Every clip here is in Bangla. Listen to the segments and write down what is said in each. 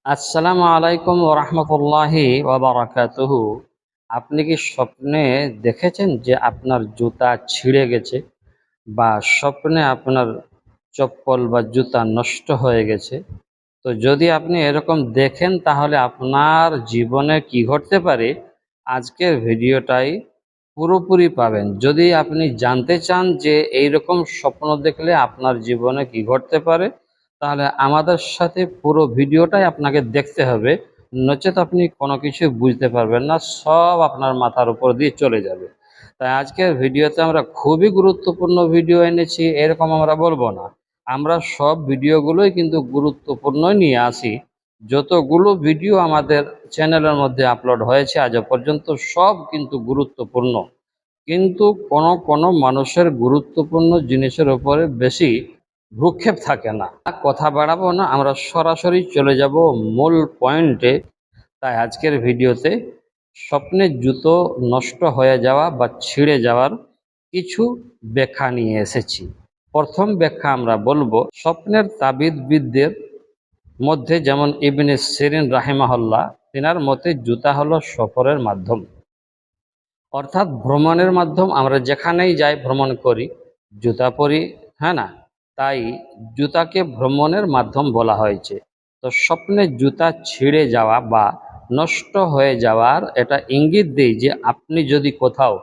আসসালামু আলাইকুম ওরহমতুল্লাহি ওয়াবারাকাতুহু। আপনি কি স্বপ্নে দেখেছেন যে আপনার জুতা ছিঁড়ে গেছে, বা স্বপ্নে আপনার চপ্পল বা জুতা নষ্ট হয়ে গেছে? তো যদি আপনি এরকম দেখেন, তাহলে আপনার জীবনে কি ঘটতে পারে আজকের ভিডিওটাই পুরোপুরি পাবেন। যদি আপনি জানতে চান যে এইরকম স্বপ্ন দেখলে আপনার জীবনে কি ঘটতে পারে, তাহলে আমাদের সাথে পুরো ভিডিওটাই আপনাকে দেখতে হবে। নচেত আপনি কোনো কিছু বুঝতে পারবেন না, সব আপনার মাথার উপর দিয়ে চলে যাবে। তাই আজকের ভিডিওতে আমরা খুবই গুরুত্বপূর্ণ ভিডিও এনেছি, এরকম আমরা বলবো না। আমরা সব ভিডিওগুলোই কিন্তু গুরুত্বপূর্ণ নিয়ে আসি। যতগুলো ভিডিও আমাদের চ্যানেলের মধ্যে আপলোড হয়েছে আজ পর্যন্ত, সব কিন্তু গুরুত্বপূর্ণ। কিন্তু কোনো কোনো মানুষের গুরুত্বপূর্ণ জিনিসের উপরে বেশি ভ্রুক্ষেপ থাকে না। কথা বাড়াবো না, আমরা সরাসরি চলে যাব মূল পয়েন্টে। তাই আজকের ভিডিওতে স্বপ্নে জুতো নষ্ট হয়ে যাওয়া বা ছিঁড়ে যাওয়ার কিছু ব্যাখ্যা নিয়ে এসেছি। প্রথম ব্যাখ্যা আমরা বলবো, স্বপ্নের তাবিদবিদদের মধ্যে যেমন ইবনে সিরিন রাহিমাহুল্লাহ, তিনার মতে জুতা হলো সফরের মাধ্যম, অর্থাৎ ভ্রমণের মাধ্যম। আমরা যেখানেই যাই, ভ্রমণ করি, জুতা পরি, হ্যাঁ না? তাই জুতাকে ভ্রমণের মাধ্যম বলা হয়েছে। তো স্বপ্নে জুতা ছিঁড়ে যাওয়া বা নষ্ট হয়ে যাওয়ার এটা ইঙ্গিত দেয় যে আপনি যদি কোথাও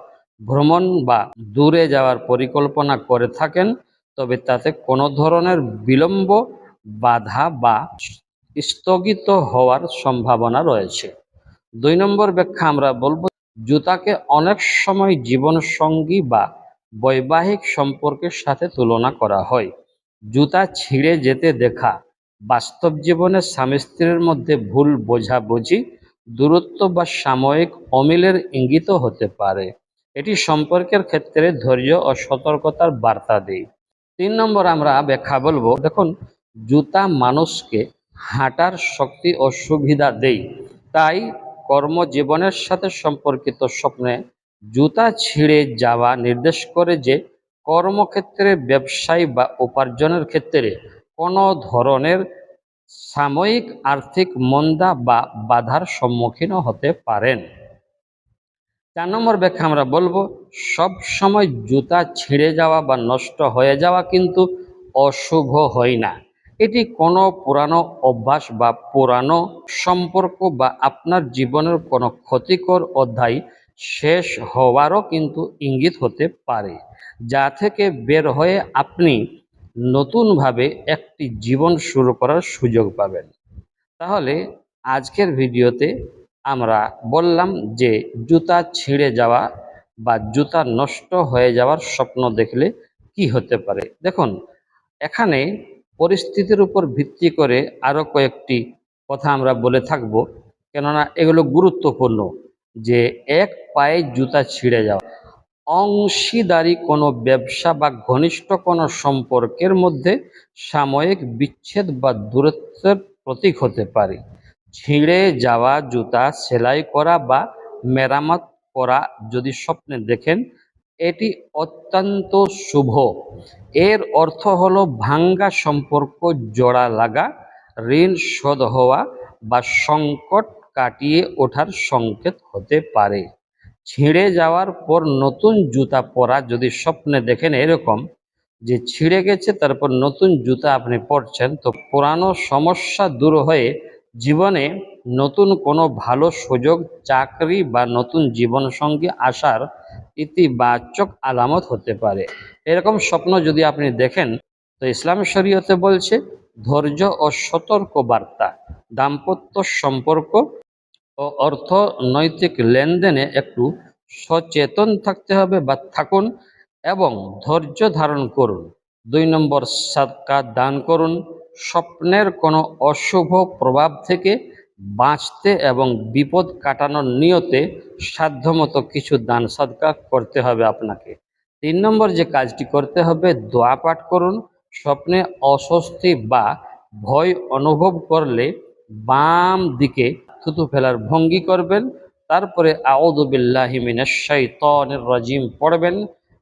ভ্রমণ বা দূরে যাওয়ার পরিকল্পনা করে থাকেন, তবে তাতে কোনো ধরনের বিলম্ব, বাধা বা স্থগিত হওয়ার সম্ভাবনা রয়েছে। ২ নম্বর ব্যাখ্যা আমরা বলবো, জুতাকে অনেক সময় জীবনসঙ্গী বা বৈবাহিক সম্পর্কের সাথে তুলনা করা হয়। জুতা ছিঁড়ে যেতে দেখা বাস্তব জীবনে স্বামী স্ত্রীর মধ্যে ভুল বোঝাবুঝি, দূরত্ব বা সাময়িক অমিলের ইঙ্গিতও হতে পারে। এটি সম্পর্কের ক্ষেত্রে ধৈর্য ও সতর্কতার বার্তা দেয়। ৩ নম্বর আমরা ব্যাখ্যা বলবো, দেখুন, জুতা মানুষকে হাঁটার শক্তি ও সুবিধা দেয়। তাই কর্মজীবনের সাথে সম্পর্কিত স্বপ্নে জুতা ছিঁড়ে যাওয়া নির্দেশ করে যে কর্মক্ষেত্রে, ব্যবসায় বা উপার্জনের ক্ষেত্রে কোনো ধরনের সাময়িক আর্থিক মন্দা বা বাধার সম্মুখীন হতে পারেন। ৪ নম্বর ব্যাখ্যা আমরা বলবো, সব সময় জুতা ছিঁড়ে যাওয়া বা নষ্ট হয়ে যাওয়া কিন্তু অশুভ হয় না। এটি কোনো পুরানো অভ্যাস বা পুরানো সম্পর্ক বা আপনার জীবনের কোনো ক্ষতিকর অধ্যায় শেষ হওয়ারও কিন্তু ইঙ্গিত হতে পারে, যা থেকে বের হয়ে আপনি নতুনভাবে একটি জীবন শুরু করার সুযোগ পাবেন। তাহলে আজকের ভিডিওতে আমরা বললাম যে জুতা ছিঁড়ে যাওয়া বা জুতা নষ্ট হয়ে যাওয়ার স্বপ্ন দেখলে কি হতে পারে। দেখুন, এখানে পরিস্থিতির উপর ভিত্তি করে আরও কয়েকটি কথা আমরা বলে থাকব, কেননা এগুলো গুরুত্বপূর্ণ। যে এক পায়ে জুতা ছিঁড়ে যাওয়া অংশীদারি কোনো ব্যবসা বা ঘনিষ্ঠ কোনো সম্পর্কের মধ্যে সাময়িক বিচ্ছেদ বা দূরত্বের প্রতীক হতে পারে। ছিঁড়ে যাওয়া জুতা সেলাই করা বা মেরামত করা যদি স্বপ্নে দেখেন, এটি অত্যন্ত শুভ। এর অর্থ হলো ভাঙ্গা সম্পর্ক জোড়া লাগা, ঋণ শোধ হওয়া বা সংকট কাটিয়ে ওঠার সংকেত হতে পারে। ছিঁড়ে যাওয়ার পর নতুন জুতা পরা যদি স্বপ্নে দেখেন এরকম, যে ছিঁড়ে গেছে তারপর নতুন জুতা আপনি পরছেন, তো পুরানো সমস্যা দূর হয়ে জীবনে নতুন কোনো ভালো সুযোগ, চাকরি বা নতুন জীবনসঙ্গী আসার ইতিবাচক আলামত হতে পারে। এরকম স্বপ্ন যদি আপনি দেখেন, তো ইসলাম শরীয়তে বলছে ধৈর্য ও সতর্ক বার্তা। দাম্পত্য সম্পর্ক ও অর্থনৈতিক লেনদেনে একটু সচেতন থাকতে হবে বা থাকুন, এবং ধৈর্য ধারণ করুন। ২ নম্বর, সাদকা দান করুন। স্বপ্নের কোনো অশুভ প্রভাব থেকে বাঁচতে এবং বিপদ কাটানোর নিয়তে সাধ্যমতো কিছু দান সাদকা করতে হবে আপনাকে। ৩ নম্বর যে কাজটি করতে হবে, দোয়া পাঠ করুন। স্বপ্নে অস্বস্তি বা ভয় অনুভব করলে বাম দিকে থুতু ফেলার ভঙ্গি করবেন, তারপরে আউযু বিল্লাহি মিনাশ শাইতানির রাজিম পড়বেন।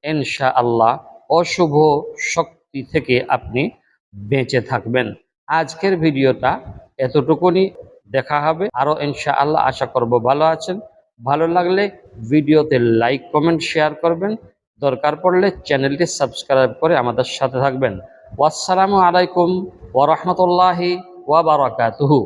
ইনশাআল্লাহ অশুভ শক্তি থেকে আপনি বেঁচে থাকবেন। আজকের ভিডিওটা এতটুকুনি। দেখা হবে আরও ইনশাআল্লাহ। আশা করব ভালো আছেন। ভালো লাগলে ভিডিওতে লাইক কমেন্ট শেয়ার করবেন, দরকার পড়লে চ্যানেলটি সাবস্ক্রাইব করে আমাদের সাথে থাকবেন। ওয়াসসালামু আলাইকুম ওয়া রাহমাতুল্লাহি ওয়া বারাকাতুহু।